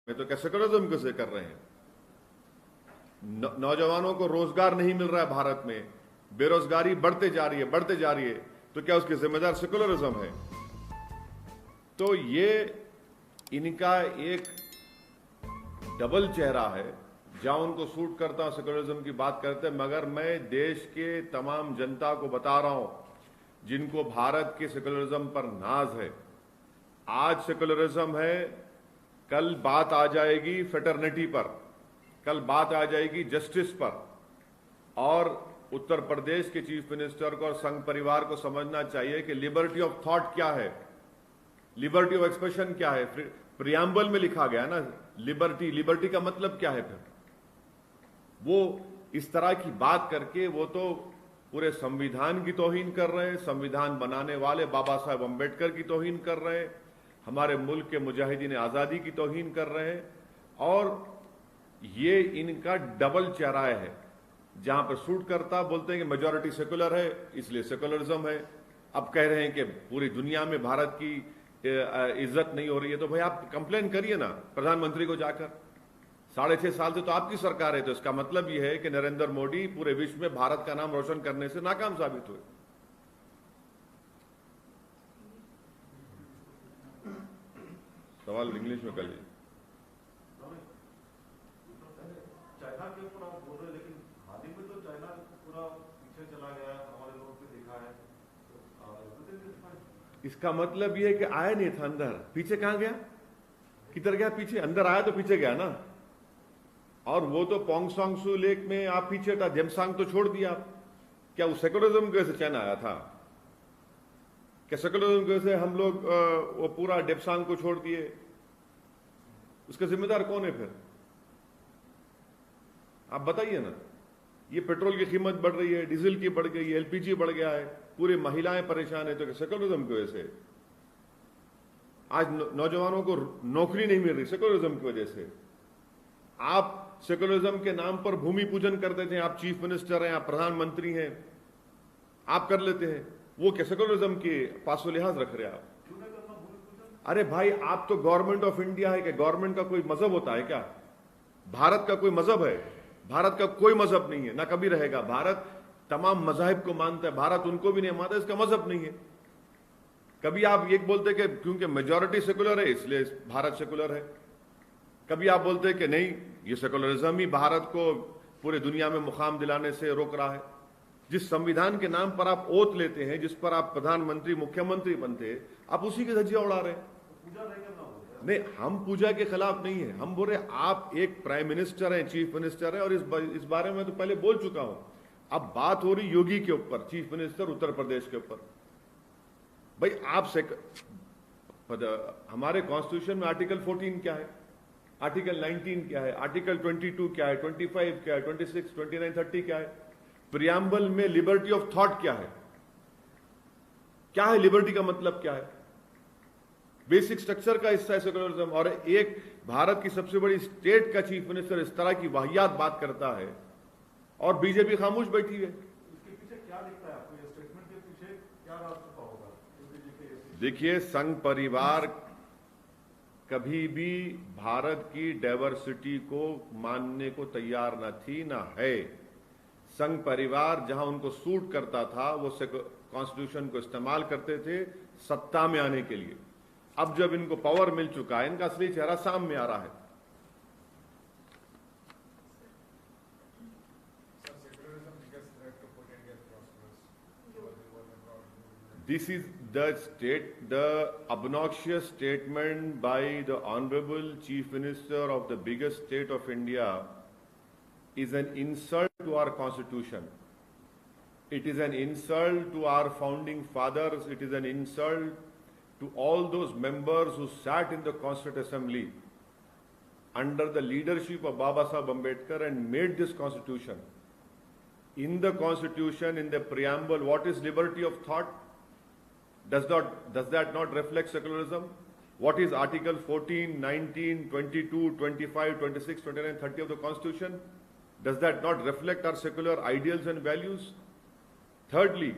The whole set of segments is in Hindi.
में तो क्या सेकुलरिज्म कैसे कर रहे हैं? नौजवानों को रोजगार नहीं मिल रहा है भारत में, बेरोजगारी बढ़ते जा रही है, तो क्या उसके जिम्मेदार सेकुलरिज्म है? तो ये इनका एक डबल चेहरा है, जहां उनको सूट करता सेकुलरिज्म की बात करते हैं, मगर मैं देश के तमाम जनता को बता रहा हूं जिनको भारत के सेकुलरिज्म पर नाज है, आज सेकुलरिज्म है, कल बात आ जाएगी फेटर्निटी पर, कल बात आ जाएगी जस्टिस पर। और उत्तर प्रदेश के चीफ मिनिस्टर को और संघ परिवार को समझना चाहिए कि लिबर्टी ऑफ थॉट क्या है, लिबर्टी ऑफ एक्सप्रेशन क्या है। प्रियम्बल में लिखा गया ना लिबर्टी का मतलब क्या है? फिर वो इस तरह की बात करके वो तो पूरे संविधान की तौहीन कर रहे हैं, संविधान बनाने वाले बाबा साहब अम्बेडकर की तौहीन कर रहे हैं, हमारे मुल्क के मुजाहिदीन आजादी की तौहीन कर रहे हैं। और ये इनका डबल चेहरा है, जहां पर सूट करता बोलते हैं कि मेजॉरिटी सेकुलर है इसलिए सेकुलरिज्म है, अब कह रहे हैं कि पूरी दुनिया में भारत की इज्जत नहीं हो रही है। तो भाई आप कंप्लेन करिए ना प्रधानमंत्री को जाकर, 6.5 साल से तो आपकी सरकार है, तो इसका मतलब यह है कि नरेंद्र मोदी पूरे विश्व में भारत का नाम रोशन करने से नाकाम साबित हुए। सवाल इंग्लिश में कर लीजिए। चाइना के ऊपर आप बोल रहे हैं, लेकिन हाल ही में तो चाइना पूरा पीछे चला गया है, हमारे लोगों को देखा है। इसका मतलब यह है कि आया नहीं था अंदर, पीछे कहां गया, किधर गया? पीछे, अंदर आया तो पीछे गया ना। और वो तो पोंग सांग सू लेक में आप पीछे था, जेमसांग तो छोड़ दिया आप। क्या वो सेकुलरिज्म की वजह से चाइना आया था? क्या सेकुलरिज्म की वजह से हम लोग वो पूरा डेप्सांग को छोड़ दिए? उसका जिम्मेदार कौन है फिर? आप बताइए ना। ये पेट्रोल की कीमत बढ़ रही है, डीजल की बढ़ गई है, एलपीजी बढ़ गया है, पूरी महिलाएं परेशान है, तो सेकुलरिज्म की वजह से। आज नौजवानों को नौकरी नहीं मिल रही सेकुलरिज्म की वजह से। आप सेकुलरिज्म के नाम पर भूमि पूजन कर देते हैं, आप चीफ मिनिस्टर हैं, आप प्रधानमंत्री हैं, आप कर लेते हैं, वो क्या सेकुलरिज्म के पासो लिहाज रख रहे हैं आप? अरे भाई, आप तो गवर्नमेंट ऑफ इंडिया है, क्या गवर्नमेंट का कोई मजहब होता है क्या? भारत का कोई मजहब है? भारत का कोई मजहब नहीं है, ना कभी रहेगा। भारत तमाम मजाहिब को मानता है, भारत उनको भी नहीं मानता, इसका मजहब नहीं है। कभी आप ये बोलते कि क्योंकि मेजॉरिटी सेकुलर है इसलिए भारत सेकुलर है, कभी आप बोलते कि नहीं, ये सेकुलरिज्म ही भारत को पूरे दुनिया में मुकाम दिलाने से रोक रहा है। जिस संविधान के नाम पर आप ओथ लेते हैं, जिस पर आप प्रधानमंत्री मुख्यमंत्री बनते, आप उसी की धज्जियां उड़ा रहे हैं। नहीं, हम पूजा के खिलाफ नहीं है, हम बोल रहे आप एक प्राइम मिनिस्टर हैं, चीफ मिनिस्टर हैं, और इस बारे में तो पहले बोल चुका हूं। अब बात हो रही योगी के ऊपर, चीफ मिनिस्टर उत्तर प्रदेश के ऊपर। भाई आप हमारे कॉन्स्टिट्यूशन में आर्टिकल 14 क्या है, आर्टिकल 19 क्या है, आर्टिकल 22 क्या है, 25 क्या है, 26, 29, 30 क्या है, प्रियम्बल में लिबर्टी ऑफ थॉट क्या है? क्या है लिबर्टी का मतलब क्या है? बेसिक स्ट्रक्चर का हिस्सा है सेकुलरिज्म। और एक भारत की सबसे बड़ी स्टेट का चीफ मिनिस्टर इस तरह की वाहियात बात करता है और बीजेपी खामोश बैठी है। इसके पीछे क्या दिखता है आपको? ये स्टेटमेंट के पीछे क्या राज छुपा होगा? देखिए, संघ परिवार कभी भी भारत की डाइवर्सिटी को मानने को तैयार न थी, ना है। संघ परिवार जहां उनको सूट करता था वो कॉन्स्टिट्यूशन को इस्तेमाल करते थे सत्ता में आने के लिए। अब जब इनको पावर मिल चुका है, इनका असली चेहरा सामने आ रहा है। This is the obnoxious statement by the Honorable Chief Minister of the biggest state of India is an insult to our Constitution. It is an insult to our founding fathers. It is an insult to all those members who sat in the Constituent Assembly under the leadership of Baba Saheb Ambedkar and made this Constitution. In the Constitution, in the preamble, what is liberty of thought? Does that not reflect secularism? What is Article 14, 19, 22, 25, 26, 29, 30 of the Constitution? Does that not reflect our secular ideals and values? Thirdly,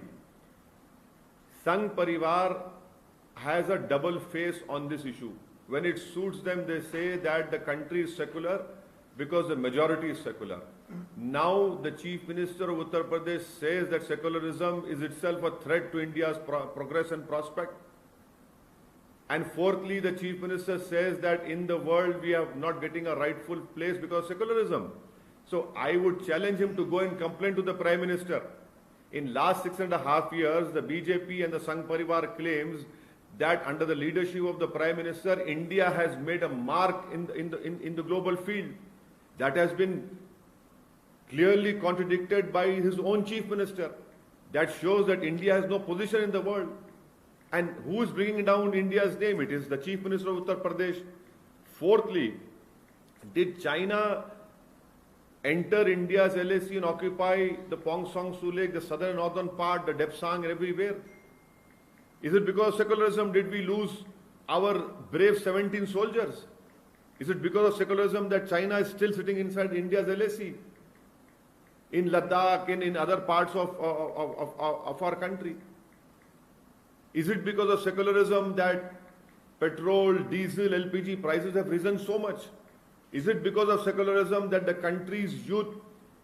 Sangh Parivar has a double face on this issue. When it suits them, they say that the country is secular because the majority is secular. Now the Chief Minister of Uttar Pradesh says that secularism is itself a threat to India's progress and prospect. And fourthly, the Chief Minister says that in the world we are not getting a rightful place because of secularism. So I would challenge him to go and complain to the Prime Minister. In last 6.5 years, the BJP and the Sangh Parivar claims that under the leadership of the Prime Minister, India has made a mark in the global field. That has been clearly contradicted by his own Chief Minister. That shows that India has no position in the world. And who is bringing down India's name? It is the Chief Minister of Uttar Pradesh. Fourthly, did China enter India's LAC and occupy the Pong Song Su Lake, the southern and northern part, the Depsang, everywhere? Is it because of secularism did we lose our brave 17 soldiers? Is it because of secularism that China is still sitting inside India's LAC? In Ladakh and in other parts of our country? Is it because of secularism that petrol, diesel, LPG prices have risen so much? Is it because of secularism that the country's youth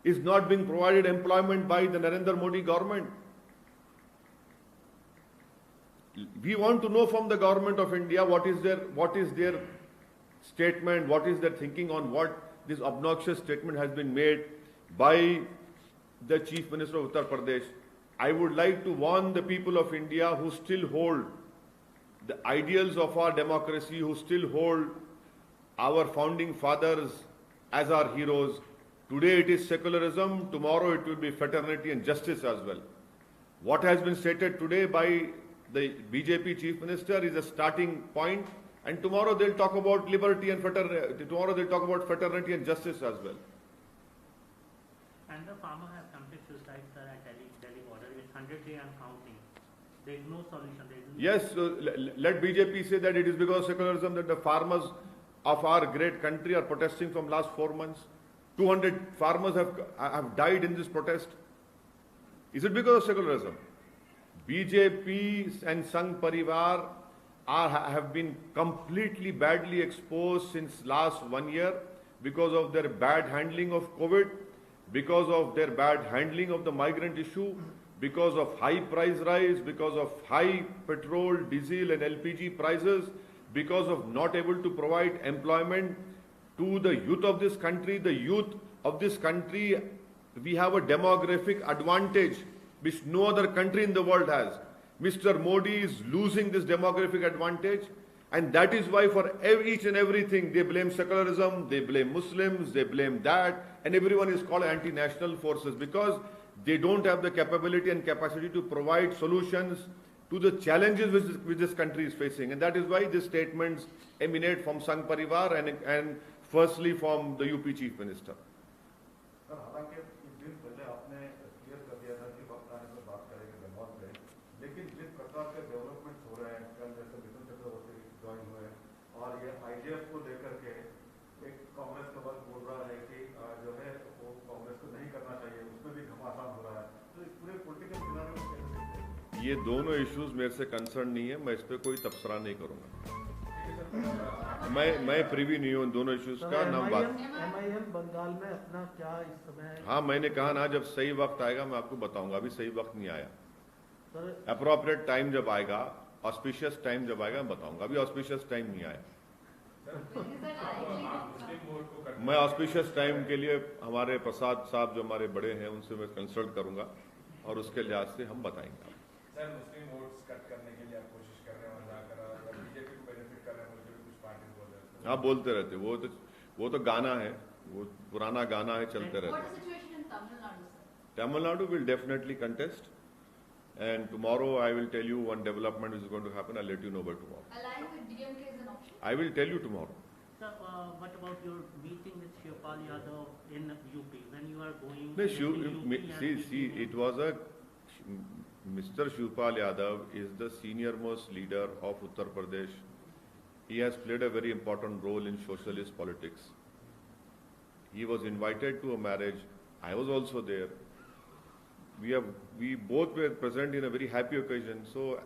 is not being provided employment by the Narendra Modi government? We want to know from the government of India what is their statement, what is their thinking on what this obnoxious statement has been made by the Chief Minister of Uttar Pradesh. I would like to warn the people of India who still hold the ideals of our democracy, who still hold our founding fathers as our heroes. Today it is secularism, tomorrow it will be fraternity and justice as well. What has been stated today by the BJP Chief Minister is a starting point, and tomorrow they'll talk about liberty and fraternity, tomorrow they'll talk about fraternity and justice as well. And the farmer has committed suicide, sir, at Delhi border. It's 100 days and counting. There is no solution. Yes, so let BJP say that it is because of secularism that the farmers of our great country are protesting from last 4 months. 200 farmers have died in this protest. Is it because of secularism? BJP and Sangh Parivar have been completely badly exposed since last 1 year because of their bad handling of COVID, because of their bad handling of the migrant issue, because of high price rise, because of high petrol, diesel and LPG prices, because of not able to provide employment to the youth of this country. The youth of this country, we have a demographic advantage which no other country in the world has. Mr. Modi is losing this demographic advantage, and that is why for each and everything they blame secularism, they blame Muslims, they blame that, and everyone is called anti-national forces because they don't have the capability and capacity to provide solutions to the challenges which this country is facing. And that is why these statements emanate from Sangh Parivar and firstly from the UP Chief Minister. Sir, हालांकि कुछ दिन पहले आपने क्लियर कर दिया था कि वक्त आने पर बात करेंगे बेंगल पे, लेकिन जिस प्रकार के डेवलपमेंट्स हो रहे हैं, कल जैसे मिथुन चक्रवर्ती ज्वाइन हुए और ये IGF को लेकर के एक कांग्रेस का वर्ग बोल रहा है कि जो है वो कांग्रेस को नहीं करना चाहिए, उसमें भी घमासान हो रहा है, तो इस पूरे पॉलिटिकल सिनेरियो में कैसे देखते हैं? ये दोनों इश्यूज मेरे से कंसर्न नहीं है, मैं इस पे कोई तबसरा नहीं करूंगा। मैं प्रीवी नहीं हूँ दोनों इश्यूज का नाम बात। MIM बंगाल में अपना क्या इस समय? हाँ, मैंने कहा ना जब सही वक्त आएगा मैं आपको बताऊंगा, अभी सही वक्त नहीं आया। अप्रोप्रिएट टाइम जब आएगा, ऑस्पिशियस टाइम जब आएगा मैं बताऊंगा, अभी ऑस्पिशियस टाइम नहीं आया। मैं ऑस्पिशियस टाइम के लिए हमारे प्रसाद साहब जो हमारे बड़े हैं उनसे मैं कंसल्ट करूंगा और उसके लिहाज से हम बताएंगे। सर, मुस्लिम वोट्स कट करने के लिए आप कोशिश कर रहे हैं और जाकर बीजेपी को बेनिफिट कर रहे हैं, मुझे कुछ पार्टी बोल रहे हैं। हाँ, बोलते रहते, वो तो गाना है, वो पुराना गाना है, चलते रहते। Tamil Nadu will definitely contest, and tomorrow I will tell you one development which is going to happen. I'll let you know by tomorrow. Aligning with DMK is an option. I will tell you tomorrow. Sir, what about your meeting with Shivpal Yadav in UP when you are going? It was Mr. Shivpal Yadav is the senior most leader of Uttar Pradesh. He has played a very important role in socialist politics. He was invited to a marriage. I was also there. We both were present in a very happy occasion. So,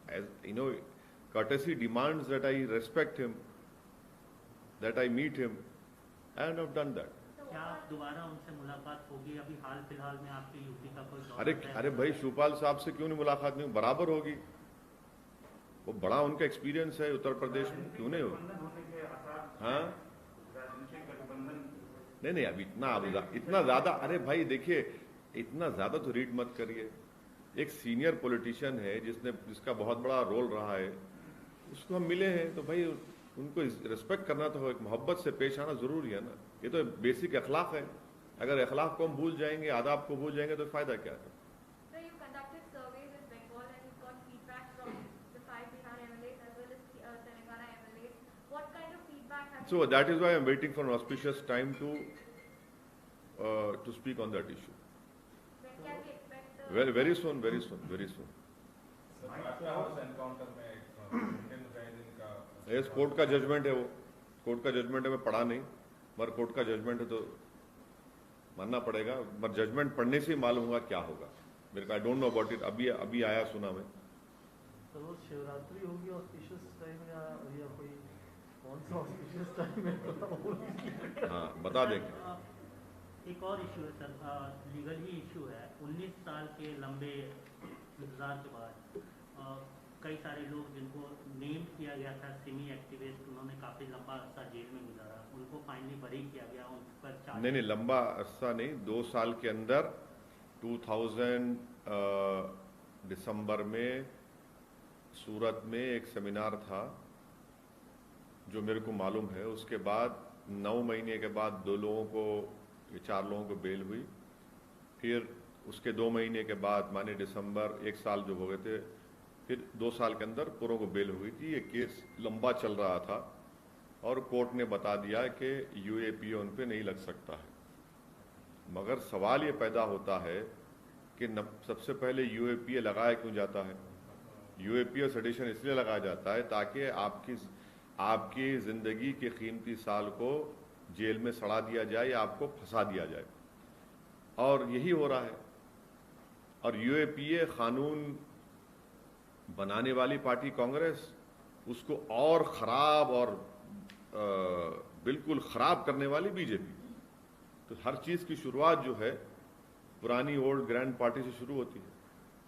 as you know, courtesy demands that I respect him, that I meet him, and I've done that. क्या दोबारा उनसे मुलाकात होगी? अभी हाल फिलहाल में आपके यूपी का कोई दौरा अरे है? अरे भाई शिवपाल साहब से क्यों नहीं मुलाकात नहीं? बराबर होगी, वो बड़ा उनका एक्सपीरियंस है उत्तर प्रदेश में, क्यों नहीं होगी? होने के आसार हाँ राजनीतिक गठबंधन नहीं अब इतना ज्यादा, अरे भाई देखिए इतना ज्यादा तो रीड मत करिए। एक सीनियर पॉलिटिशियन है जिसका बहुत बड़ा रोल रहा है, उसको हम मिले हैं तो भाई उनको रिस्पेक्ट करना तो एक मोहब्बत से पेश आना जरूरी है ना। ये तो बेसिक अखलाक है। अगर अखलाक को हम भूल जाएंगे, आदाब को भूल जाएंगे तो फायदा क्या है? So you conducted surveys in Bengal and you got feedback from the 5 Bihar MLAs as well as Telangana MLAs. What kind of feedback have So that is why I am waiting for an auspicious time to speak on that issue. when can we expect the Very soon, very soon, very soon. Patna house encounter में इंडियन मुजाहिदीन का यस, कोर्ट का जजमेंट है, वो कोर्ट का जजमेंट है, मैं पढ़ा नहीं, मगर कोर्ट का जजमेंट है तो मानना पड़ेगा। मगर जजमेंट पढ़ने से ही मालूम होगा क्या होगा। मेरे को I don't know about it, अभी आया सुना मैं। तो वो शिवरात्रि होगी ऑस्पिशियस टाइम या कोई कौन सा ऑस्पिशियस टाइम है? हाँ बता देंगे। एक और इशू है सर, लीगल ही इशू है। 19 साल के लंबे इंतजार के बाद कई सारे लोग जिनको नेम किया गया था सिमी एक्टिविस्ट, उन्होंने काफी लंबा अरसा जेल में गुजारा, उनको फाइनली बरी किया गया। उन पर नहीं लंबा अरसा नहीं, 2 साल के अंदर 2000 दिसंबर में सूरत में एक सेमिनार था जो मेरे को मालूम है। उसके बाद 9 महीने के बाद 4 लोगों को बेल हुई। फिर उसके 2 महीने के बाद माने दिसंबर 1 साल जो हो गए थे, फिर 2 साल के अंदर पूरों को बेल हुई थी। ये केस लंबा चल रहा था और कोर्ट ने बता दिया कि यूएपीए उन पे नहीं लग सकता है। मगर सवाल ये पैदा होता है कि सबसे पहले यूएपीए लगाया क्यों जाता है? यूएपीए सेडिशन इसलिए लगाया जाता है ताकि आपकी जिंदगी के कीमती साल को जेल में सड़ा दिया जाए या आपको फंसा दिया जाए, और यही हो रहा है। और यूएपीए कानून बनाने वाली पार्टी कांग्रेस, उसको और खराब और बिल्कुल खराब करने वाली बीजेपी। तो हर चीज की शुरुआत जो है पुरानी ओल्ड ग्रैंड पार्टी से शुरू होती है।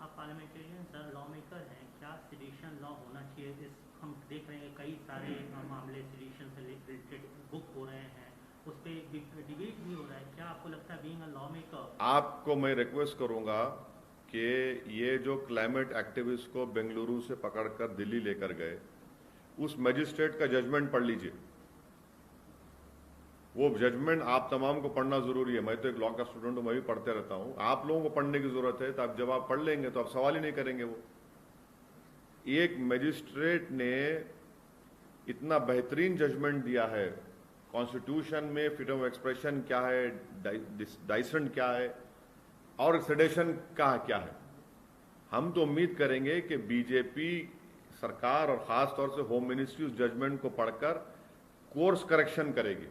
आप पार्लियामेंटेरियन सर, लॉ मेकर हैं, क्या सेडिशन लॉ होना चाहिए? हम देख रहे हैं कई सारे मामले सेडिशन से रिलेटेड बुक हो रहे हैं, उस पर डिबेट भी हो रहा है। क्या आपको लगता है बीइंग अ लॉ मेकर? आपको मैं रिक्वेस्ट करूंगा कि ये जो क्लाइमेट एक्टिविस्ट को बेंगलुरु से पकड़कर दिल्ली लेकर गए, उस मजिस्ट्रेट का जजमेंट पढ़ लीजिए। वो जजमेंट आप तमाम को पढ़ना जरूरी है। मैं तो एक लॉ का स्टूडेंट हूं, मैं भी पढ़ते रहता हूं। आप लोगों को पढ़ने की जरूरत है, तो आप जब आप पढ़ लेंगे तो आप सवाल ही नहीं करेंगे। वो एक मजिस्ट्रेट ने इतना बेहतरीन जजमेंट दिया है। कॉन्स्टिट्यूशन में फ्रीडम ऑफ एक्सप्रेशन क्या है, डाइसेंट क्या है और सेडेशन का क्या है। हम तो उम्मीद करेंगे कि बीजेपी सरकार और खास तौर से होम मिनिस्ट्री उस जजमेंट को पढ़कर कोर्स करेक्शन करेगी।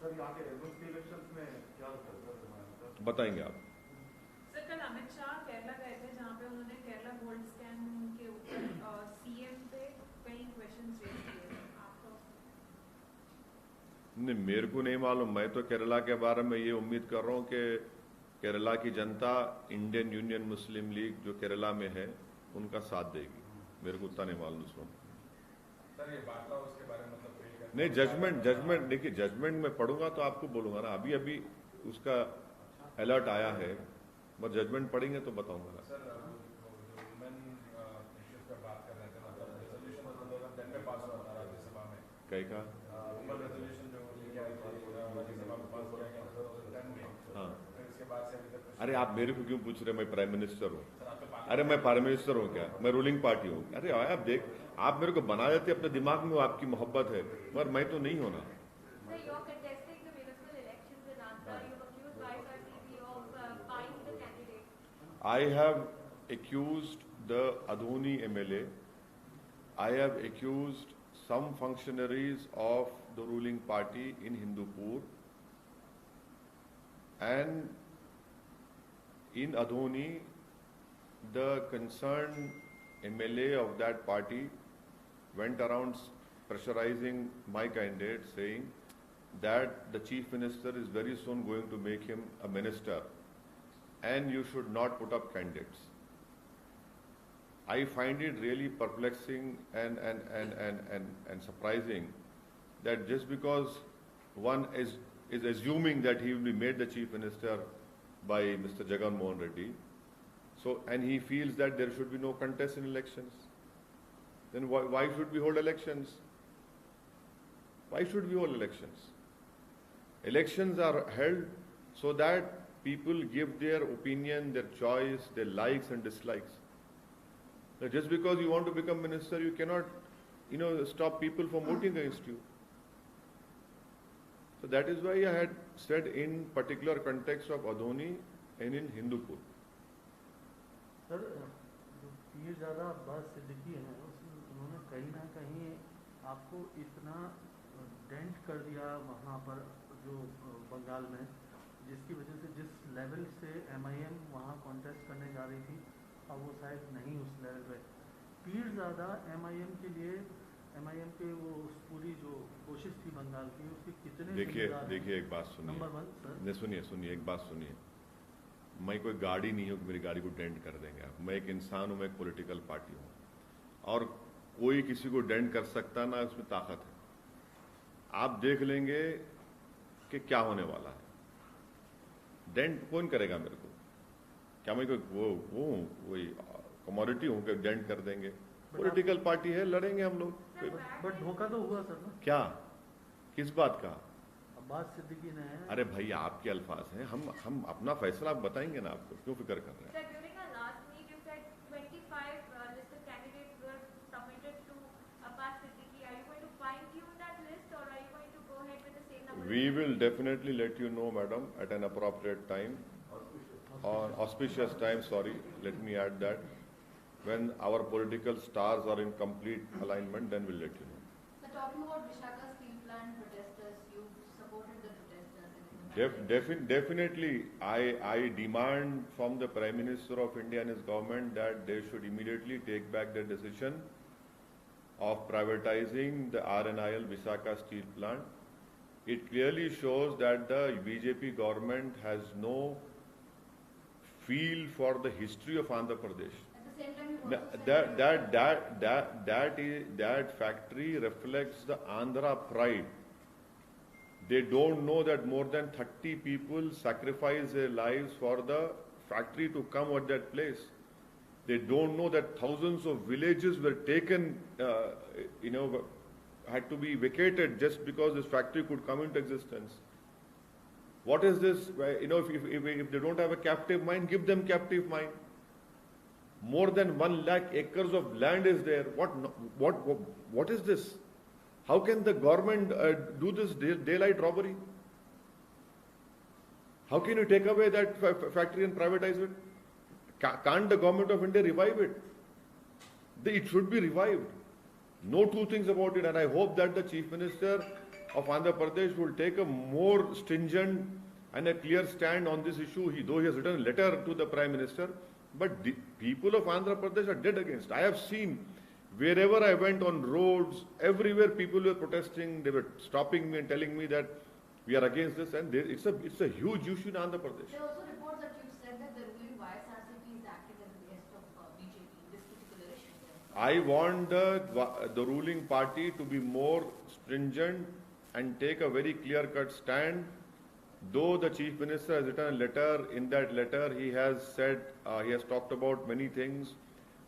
सर यहाँ के एमएलसी इलेक्शंस में क्या होता है सर? बताएंगे आप। सर कल अमित शाह केरला गए थे जहाँ पे उन्होंने केरला गोल्ड स्कैम के ऊपर सीएम पे कई क्वेश्चंस रेज किए। आपको नहीं, मेरे को नहीं मालूम। मैं तो केरला के बारे में ये उम्मीद कर रहा हूँ कि केरला की जनता इंडियन यूनियन मुस्लिम लीग जो केरला में है उनका साथ देगी। मेरे को उतना नहीं मालूम उसमें। सर ये बाटला उसके बारे में मतलब नहीं, जजमेंट देखिए, जजमेंट में पढ़ूंगा तो आपको बोलूंगा ना। अभी उसका अलर्ट आया है, बस जजमेंट पढ़ेंगे तो बताऊंगा ना। सर वुमेन इश्यूज पर बात कर रहे थे, मतलब रेजोल्यूशन 2010 में पास हुआ था राज्यसभा में। कई का वुमेन रेजोल्यूशन जो लेके आई थी राज्यसभा में पास किया गया 2010 में। हाँ, फिर उसके बाद से अभी तक अरे आप मेरे को क्यों पूछ रहे? मैं प्राइम मिनिस्टर हूँ। सर आप तो अरे मैं प्राइम मिनिस्टर हूँ क्या? मैं रूलिंग पार्टी हूँ। अरे आप देख, आप मेरे को बना देते अपने दिमाग में, वो आपकी मोहब्बत है, पर मैं तो नहीं होना। Sir, you're contesting the municipal elections in Andhra. You've accused YSRCP of buying the candidate. I have accused the Adhoni MLA. I have accused some functionaries of the ruling party in Hindupur, and in Adhoni the concerned MLA of that party went around pressurizing my candidate, saying that the chief minister is very soon going to make him a minister and you should not put up candidates. I find it really perplexing and surprising that just because one is assuming that he will be made the chief minister by Mr. Jagan Mohan Reddy, so, and he feels that there should be no contest in elections, then why should we hold elections? Why should we hold elections? Elections are held so that people give their opinion, their choice, their likes and dislikes. Now, just because you want to become minister, you cannot, stop people from voting against you. So that is why I had said in particular context of Adhoni and in Hindupur. Sir जो पीरजादा अब्बास सिद्दीकी हैं उन्होंने कहीं ना कहीं आपको इतना डेंट कर दिया वहाँ पर जो बंगाल में, जिसकी वजह से जिस लेवल से MIM वहाँ कॉन्टेस्ट करने जा रही थी अब वो शायद नहीं उस लेवल पे। पीरजादा MIM के लिए MIM के वो उस पूरी जो कोशिश थी बंगाल की उसके कितने देखिए एक बात सुनिए। नंबर 1 सर, नहीं सुनिए एक बात सुनिए। मैं कोई गाड़ी नहीं हूँ कि मेरी गाड़ी को डेंट कर देंगे। मैं एक इंसान हूँ, मैं एक पॉलिटिकल पार्टी हूँ और कोई किसी को डेंट कर सकता ना उसमें ताकत है। आप देख लेंगे कि क्या होने वाला है। डेंट कौन करेगा मेरे को? क्या मैं कोई कमोडिटी हूँ कि डेंट कर देंगे? पॉलिटिकल पार्टी है, लड़ेंगे हम लोग। बट धोखा तो हुआ सर ना। क्या, किस बात का? अब्बास सिद्दीकी ने। अरे भाई आपके अल्फाज हैं, हम अपना फैसला आप बताएंगे ना, आपको क्यों फिक्र कर रहे हैं? We will definitely let you know, madam, at an appropriate time, or auspicious time, sorry, let me add that. When our political stars are in complete alignment, then we'll let you know. So talking about Visakhapatnam steel plant protesters, you supported the protesters? Definitely, I demand from the Prime Minister of India and his government that they should immediately take back the decision of privatizing the RNIL Visakhapatnam steel plant. It clearly shows that the BJP government has no feel for the history of Andhra Pradesh. At the same time, That factory reflects the Andhra pride. They don't know that more than 30 people sacrificed their lives for the factory to come at that place. They don't know that thousands of villages were taken, had to be vacated just because this factory could come into existence. What is this? If they don't have a captive mine, give them captive mine. More than 1 lakh acres of land is there. What is this? How can the government do this daylight robbery? How can you take away that factory and privatize it? Can't the government of India revive it? It should be revived. No two things about it, and I hope that the Chief Minister of Andhra Pradesh will take a more stringent and a clear stand on this issue. Though he has written a letter to the Prime Minister, but the people of Andhra Pradesh are dead against. I have seen wherever I went on roads, everywhere people were protesting. They were stopping me and telling me that we are against this, and it's a huge issue in Andhra Pradesh. there are also reports that you said that the ruling YSRCP is acting as the best of BJP in this particular issue. I want the ruling party to be more stringent and take a very clear-cut stand. Though the Chief Minister has written a letter, in that letter he has said, he has talked about many things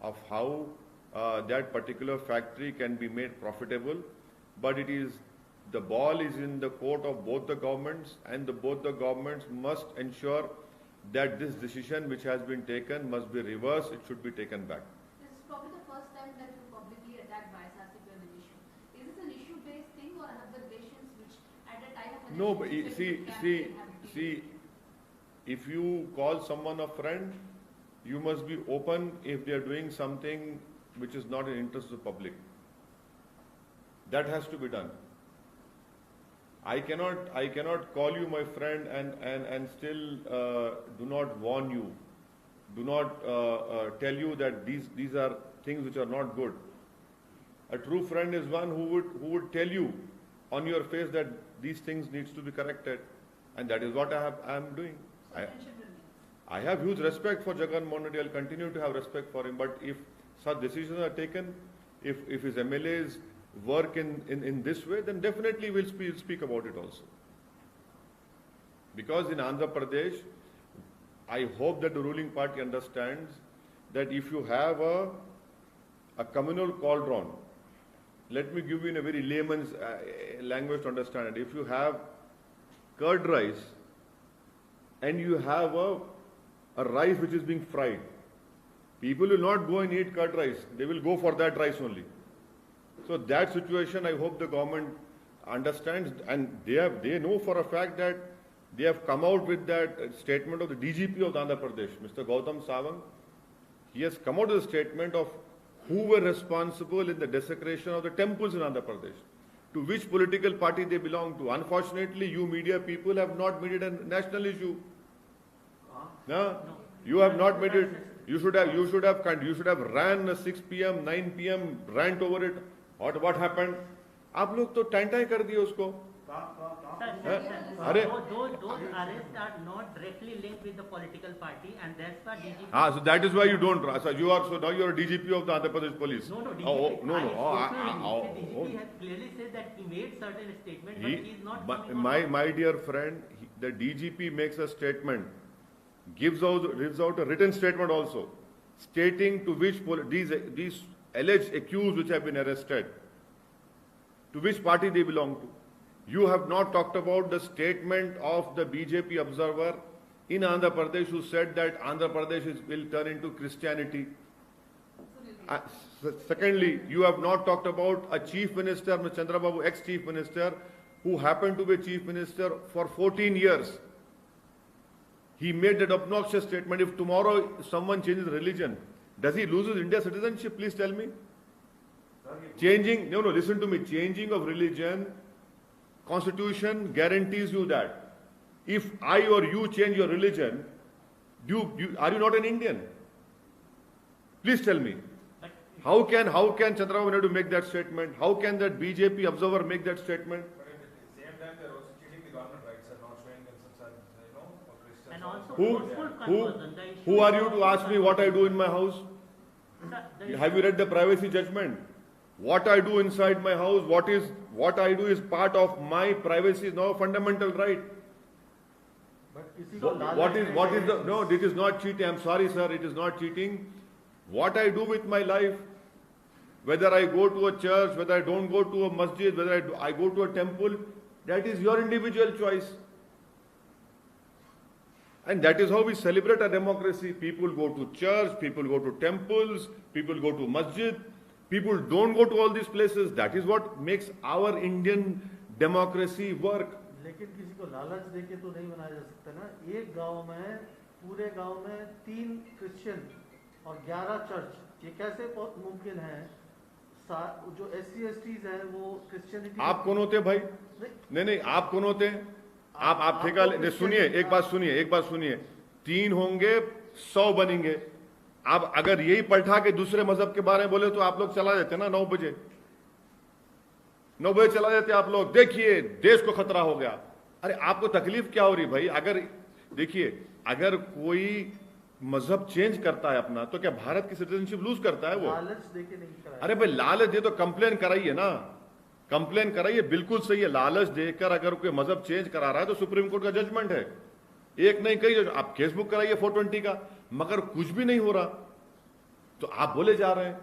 of how that particular factory can be made profitable, but the ball is in the court of both the governments, and both the governments must ensure that this decision which has been taken must be reversed, it should be taken back. This is probably the first time that you publicly attacked YSRCP on an issue. Is this an issue-based thing, or have the relations which at a time of an No, but election see, if you call someone a friend, you must be open if they are doing something which is not in the interest of the public. That has to be done. I cannot call you my friend and still do not warn you do not tell you that these are things which are not good. A true friend is one who would tell you on your face that these things needs to be corrected, and that is what I am doing. So friendship remains. I have huge respect for Jagan Mohan Reddy. I'll continue to have respect for him. But if such decisions are taken, if his MLAs work in this way, then definitely we'll speak about it also. Because in Andhra Pradesh, I hope that the ruling party understands that if you have a communal cauldron, let me give you in a very layman's language to understand it. If you have curd rice and you have a rice which is being fried, people will not go and eat curd rice. They will go for that rice only. So that situation, I hope the government understands, and they know for a fact that they have come out with that statement of the DGP of Andhra Pradesh, Mr. Gautam Sawant. He has come out with a statement of who were responsible in the desecration of the temples in Andhra Pradesh, to which political party they belong to. Unfortunately, you media people have not made it a national issue. No, you have not made it. You should have ran a 6 p.m., 9 p.m. rant over it. What happened? आप लोग तो टाइम कर दिए उसको. Sir, those arrests are not directly linked with the political party, and that's why DGP. So that is why you don't. So now you are a DGP of the Andhra Pradesh Police. No, DGP. DGP has clearly said that he made certain statements, but he is not. My dear friend, the DGP makes a statement, gives out a written statement also, stating to which these alleged accused which have been arrested, to which party they belong to. You have not talked about the statement of the BJP observer in Andhra Pradesh who said that Andhra Pradesh will turn into Christianity. Secondly, you have not talked about a chief minister, Mr. Chandrababu, ex-chief minister, who happened to be chief minister for 14 years. He made that obnoxious statement. If tomorrow someone changes religion, does he lose his India citizenship? Please tell me. Listen to me. Changing of religion, Constitution guarantees you that. If I or you change your religion, are you not an Indian? Please tell me. How can Chandrababu Naidu make that statement? How can that BJP observer make that statement? But at the same time, they're also cheating the government rights and not showing themselves as, for Christians. And also forceful conversion. Who are you to ask me what I do in my house? Have you read the privacy judgment? What I do inside my house, what I do is part of my privacy, is now a fundamental right. No, this is not cheating. I'm sorry, sir, it is not cheating. What I do with my life, whether I go to a church, whether I don't go to a masjid, whether I go to a temple, that is your individual choice. And that is how we celebrate our democracy. People go to church, people go to temples, people go to masjid. People don't go to all these places. That is what makes our Indian democracy work. लेकिन किसी को लालच देके तो नहीं बनाया जा सकता ना. एक गांव में, पूरे गांव में 3 क्रिश्चियन और 11 चर्च, ये कैसे मुमकिन है? जो SC/STs हैं वो क्रिश्चियनिटी. आप कौन होते भाई? नहीं, आप कौन होते? आप ठेका सुनिए, एक बात सुनिए. 3 होंगे, 100 बनेंगे. आप अगर यही पलटा के दूसरे मजहब के बारे में बोले तो आप लोग चला जाते ना 9 बजे चला जाते आप लोग. देखिए देश को खतरा हो गया. अरे आपको तकलीफ क्या हो रही भाई? अगर कोई मजहब चेंज करता है अपना, तो क्या भारत की सिटीजनशिप लूज करता है वो? लालच देके नहीं कराया. अरे भाई लालच दे तो कंप्लेन कराइए ना, कंप्लेन कराइए. बिल्कुल सही है. लालच देकर अगर कोई मजहब चेंज करा रहा है तो सुप्रीम कोर्ट का जजमेंट है. एक नहीं कही, आप फेसबुक कराइए 420 का, मगर कुछ भी नहीं हो रहा तो आप बोले जा रहे हैं.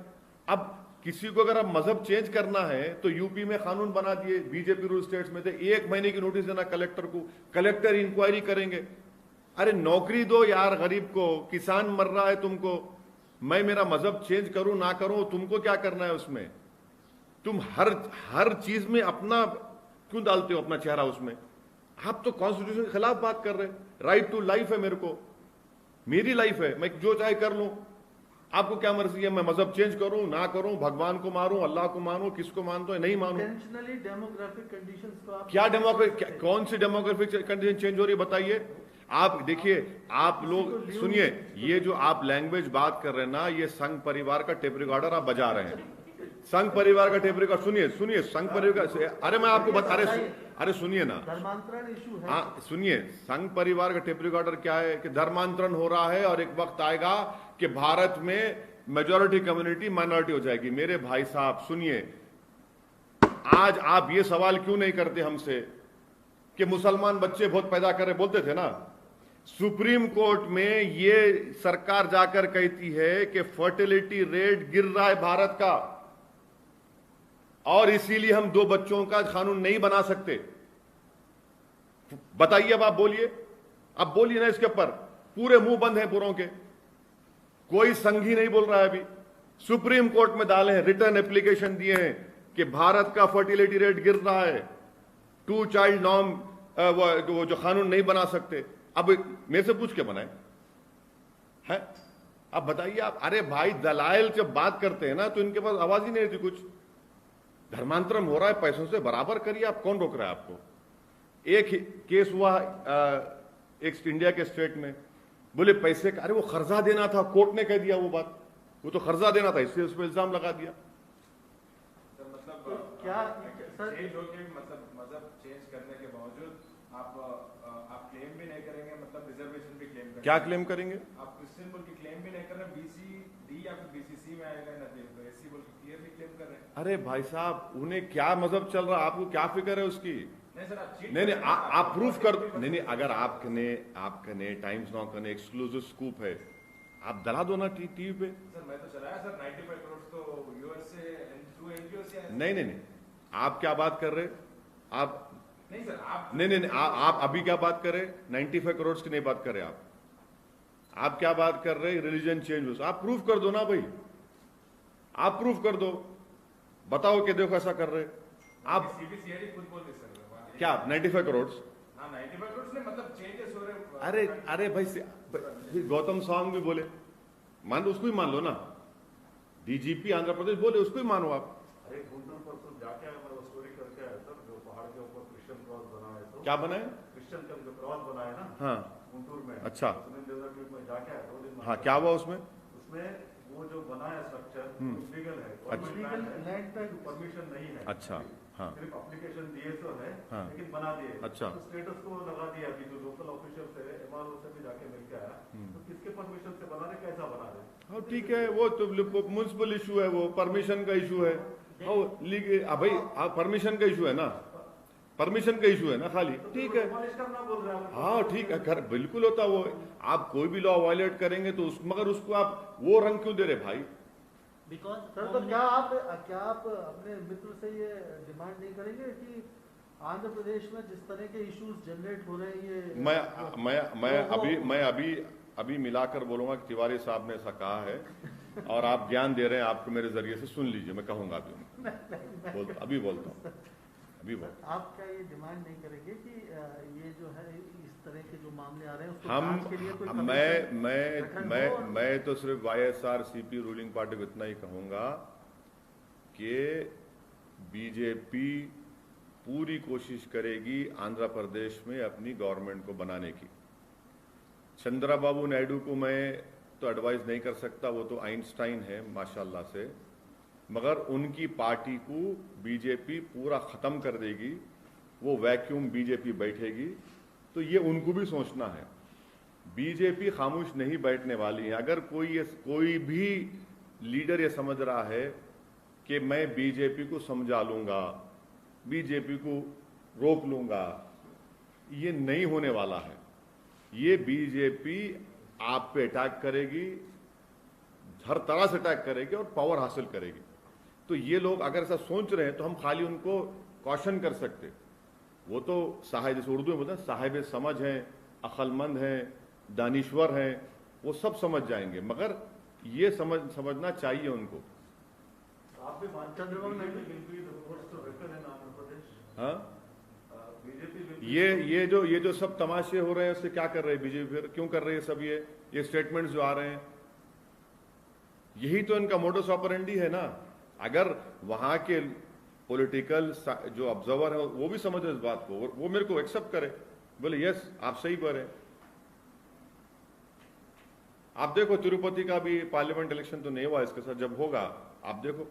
अब किसी को अगर आप मजहब चेंज करना है तो यूपी में कानून बना दिए, बीजेपी रूल स्टेट्स में थे, 1 महीने की नोटिस देना कलेक्टर को, कलेक्टर इंक्वायरी करेंगे. अरे नौकरी दो यार गरीब को. किसान मर रहा है, तुमको मैं मेरा मजहब चेंज करूं ना करूं, तुमको क्या करना है उसमें? तुम हर चीज में अपना क्यों डालते हो अपना चेहरा उसमें? आप तो कॉन्स्टिट्यूशन के खिलाफ बात कर रहे हैं. राइट टू लाइफ है मेरे को, मेरी लाइफ है, मैं जो चाहे कर लूं. आपको क्या मर्जी है मैं मजहब चेंज करूं ना करूं, भगवान को मारूं, अल्लाह को मानूं, किसको मानता है नहीं मानूं? डेमोग्राफिक कंडीशंस को आप क्या कौन सी डेमोग्राफिक कंडीशन चेंज हो रही है बताइए. आप देखिए, आप लोग सुनिए, ये जो आप लैंग्वेज बात कर रहे हैं ना, ये संघ परिवार का टेप रिकॉर्डर आप बजा रहे हैं। संघ परिवार का टेप रिकॉर्ड सुनिए, सुनिए, संघ परिवार का, अरे मैं आपको बता, अरे सुनिए ना, धर्मांतरण इशू है। हाँ सुनिए, संघ परिवार का टेप रिकॉर्डर क्या है कि धर्मांतरण हो रहा है और एक वक्त आएगा कि भारत में मेजॉरिटी कम्युनिटी माइनॉरिटी हो जाएगी। मेरे भाई साहब सुनिए, आज आप ये सवाल क्यों नहीं करते हमसे कि मुसलमान बच्चे बहुत पैदा कर रहे, बोलते थे ना। सुप्रीम कोर्ट में ये सरकार जाकर कहती है कि फर्टिलिटी रेट गिर रहा है भारत का, और इसीलिए हम 2 बच्चों का कानून नहीं बना सकते। बताइए, अब आप बोलिए, अब बोलिए ना इसके ऊपर। पूरे मुंह बंद है पूरों के, कोई संघी नहीं बोल रहा है। अभी सुप्रीम कोर्ट में डाले हैं, रिटर्न एप्लीकेशन दिए हैं कि भारत का फर्टिलिटी रेट गिर रहा है, 2 चाइल्ड नॉर्म वो जो कानून नहीं बना सकते। अब मेरे से पूछ के बनाए है, अब बताइए आप। अरे भाई, दलाइल जब बात करते हैं ना तो इनके पास आवाज ही नहीं रहती कुछ। धर्मांतरण हो रहा है, पैसों से बराबर करिए, आप कौन रोक रहा है आपको। एक केस हुआ एक इंडिया के स्टेट में, बोले पैसे का, अरे वो कर्जा देना था, कोर्ट ने कह दिया वो बात, वो तो कर्जा देना था, इसलिए उस पर इल्जाम लगा दिया। सर मतलब क्या सर चेंज हो के मतलब चेंज करने के बावजूद आप क्लेम भी नहीं करेंगे, मतलब रिजर्वेशन भी क्लेम करेंगे? क्या क्लेम करेंगे? आप क्रिश्चियन बोल के क्लेम भी नहीं कर रहे, BC D या फिर BCC में आएगा ना, तो SC बोल के क्लियरली क्लेम कर रहे हैं। अरे भाई साहब, उन्हें क्या मजहब चल रहा है, आपको क्या फिक्र है उसकी? नहीं सर, आप नहीं, आप प्रूफ कर दो। नहीं, अगर आपने टाइम्स नाउ का एक्सक्लूसिव स्कूप है, आप दला दो ना टीवी पे। सर मैं तो चलाया सर, 95 करोड़ तो US से थ्रू NGO से आए। नहीं, आप क्या बात कर रहे? आप नहीं सर, आप नहीं, आप अभी क्या बात कर रहे? 95 करोड़ की नहीं बात कर रहे आप क्या बात कर रहे? Religion change. आप प्रूफ कर दो ना भाई, आप प्रूफ कर दो, बताओ कि देखो ऐसा कर रहे आप। CBCID खुद बोल रही सर। क्या 95 करोड़? हाँ 95 करोड़ ने मतलब चेंजेस हो रहे। अरे भाई गौतम सवांग भी बोले, मान लो, उसको ही मान लो ना। DGP आंध्र प्रदेश बोले, उसको ही मानो आप। अरे गुंटूर परसों जाके आया, मैं वो स्टोरी करके आया सर, जो पहाड़ के ऊपर क्रिश्चियन क्रॉस बना है। तो क्या बना है? क्रिश्चियन का जो क्रॉस बना है ना, हाँ गुंटूर में। अच्छा, सुनील देवरा में जाके आया 2 दिन। हाँ क्या हुआ उसमें? उसमें वो जो बना है स्ट्रक्चर लीगल है, अच्छा। लैंड पे परमिशन नहीं है। अच्छा, हाँ सिर्फ एप्लीकेशन दिए तो है, हाँ। लेकिन बना दिए। अच्छा। तो स्टेटस को लगा दिया कि जो लोकल ऑफिशियल थे, MRO से भी जाके मिल के आया, तो किसके परमिशन से बना रहे, कैसा बना रहे? हाँ ठीक है, वो तो म्युनिसिपल इशू है, वो परमिशन का इशू है। भाई परमिशन का इशू है ना, परमिशन का इशू है ना खाली, ठीक है। करना बोल रहे हैं। हाँ ठीक है, घर बिल्कुल होता वो। आप कोई भी लॉ वायलेट करेंगे तो मगर उसको आप वो रंग क्यों दे रहे भाई? बिकॉज सर, तो क्या आप अपने मित्र से ये डिमांड नहीं करेंगे कि आंध्र प्रदेश में जिस तरह के इश्यूज जनरेट हो रहे हैं, ये मैं अभी मिलाकर बोलूंगा कि तिवारी साहब ने ऐसा कहा है और आप ज्ञान दे रहे हैं, आपको मेरे जरिए से सुन लीजिए, मैं कहूंगा अभी बोलता हूँ। आप क्या ये डिमांड नहीं करेंगे कि ये जो है इस तरह के जो मामले आ रहे हैं उसको हम जांच के लिए कोई कमीशन मैं तो सिर्फ YSRCP रूलिंग पार्टी को इतना ही कहूंगा कि बीजेपी पूरी कोशिश करेगी आंध्र प्रदेश में अपनी गवर्नमेंट को बनाने की। चंद्रबाबू नायडू को मैं तो एडवाइस नहीं कर सकता, वो तो आइंस्टाइन है माशाल्लाह से, मगर उनकी पार्टी को बीजेपी पूरा खत्म कर देगी, वो वैक्यूम बीजेपी बैठेगी। तो ये उनको भी सोचना है, बीजेपी खामोश नहीं बैठने वाली है। अगर कोई भी लीडर ये समझ रहा है कि मैं बीजेपी को समझा लूंगा, बीजेपी को रोक लूंगा, ये नहीं होने वाला है। ये बीजेपी आप पे अटैक करेगी, हर तरह से अटैक करेगी और पावर हासिल करेगी। तो ये लोग अगर ऐसा सोच रहे हैं तो हम खाली उनको कॉशन कर सकते। वो तो साहिब, जैसे उर्दू में बोलते हैं, साहिब समझ हैं, अक्लमंद हैं, दानिश्वर हैं, वो सब समझ जाएंगे, मगर ये समझना चाहिए उनको। आप भी चंद्रबाबू नायडू आंध्र प्रदेश। हाँ, बीजेपी ये जो सब तमाशे हो रहे हैं उससे क्या कर रहे हैं बीजेपी? फिर क्यों कर रही है सब ये स्टेटमेंट्स जो आ रहे हैं? यही तो इनका मोडस ऑपरेंडी है ना। अगर वहां के पॉलिटिकल जो ऑब्जर्वर है वो भी समझे इस बात को, वो मेरे को एक्सेप्ट करे, बोले यस आप सही बोल रहे हैं, आप देखो तिरुपति का भी पार्लियामेंट इलेक्शन तो नहीं हुआ इसके साथ, जब होगा आप देखो।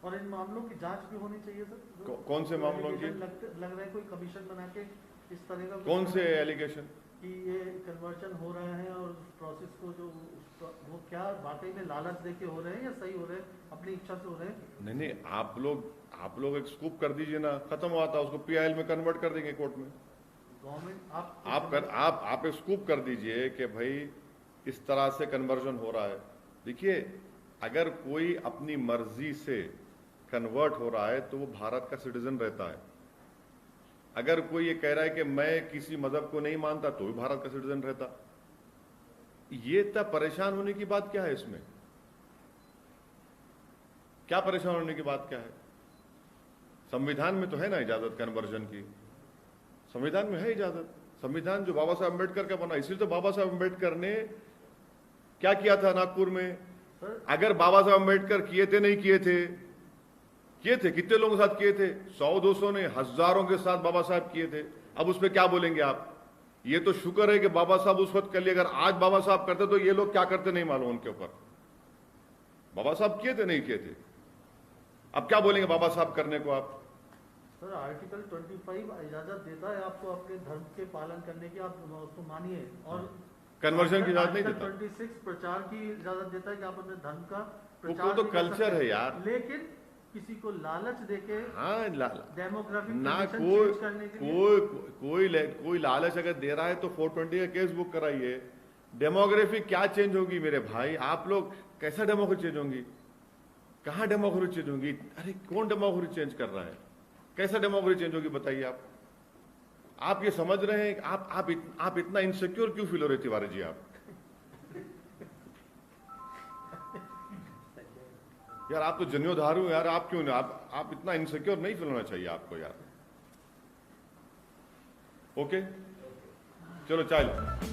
और इन मामलों की जांच भी होनी चाहिए सर। कौन से मामलों की? लग रहा है कोई कमीशन बना के इस तरह का कौन से एलिगेशन कि ये कन्वर्जन हो रहा है और प्रोसेस को जो वो क्या वाकई में लालच देके हो रहे हैं या सही हो रहे हैं, अपनी इच्छा से हो रहे हैं? नहीं नहीं, आप लोग एक स्कूप कर दीजिए ना, खत्म हुआ था, उसको पीआईएल में कन्वर्ट कर देंगे कोर्ट में। गवर्नमेंट आप एक स्कूप कर दीजिए कि भाई इस तरह से कन्वर्जन हो रहा है। देखिए, अगर कोई अपनी मर्जी से कन्वर्ट हो रहा है तो वो भारत का सिटीजन रहता है। अगर कोई ये कह रहा है कि मैं किसी मजहब को नहीं मानता तो भी भारत का सिटीजन रहता। ये इतना परेशान होने की बात क्या है इसमें? क्या परेशान होने की बात क्या है? संविधान में तो है ना इजाजत कन्वर्जन की, संविधान में है इजाजत। संविधान जो बाबा साहब अम्बेडकर का बना, इसलिए तो बाबा साहब अम्बेडकर ने क्या किया था नागपुर में। अगर बाबा साहब अम्बेडकर किए थे, नहीं किए थे, किए थे, कितने लोगों के साथ किए थे? 100-200 ने, हजारों के साथ बाबा साहब किए थे। अब उस पर क्या बोलेंगे आप? ये तो शुक्र है कि बाबा साहब उस वक्त कर लिए, अगर आज बाबा साहब करते तो ये लोग क्या करते नहीं मालूम उनके ऊपर। बाबा साहब किए थे, नहीं किए थे, अब क्या बोलेंगे बाबा साहब करने को आप? सर आर्टिकल 25 इजाजत देता है आपको अपने धर्म के पालन करने की, आप उसको मानिए। और कन्वर्जन की इजाजत नहीं देता। 26 प्रचार की इजाजत देता है कि आप अपने धर्म का वो प्रचार तो भी कर कल्चर सकते है हैं। यार। लेकिन किसी को लालच देके हाँ, डेमोग्राफिक ना चेंज करने के लिए कोई लालच अगर दे रहा है तो 420 का केस बुक कराइए। डेमोग्राफी क्या चेंज होगी मेरे भाई? आप लोग कैसा डेमोग्राफी चेंज होंगी? कहाँ डेमोग्राफी चेंज होगी? अरे कौन डेमोग्राफी चेंज कर रहा है? कैसा डेमोग्राफी चेंज होगी बताइए आप ये समझ रहे हैं? आप इतना इनसिक्योर क्यों फील हो रहे तिवारी जी? आप यार, आप तो जन्योधारू यार, आप क्यों नहीं? आप इतना इनसिक्योर नहीं फील होना चाहिए आपको यार। ओके, चलो चाय लो।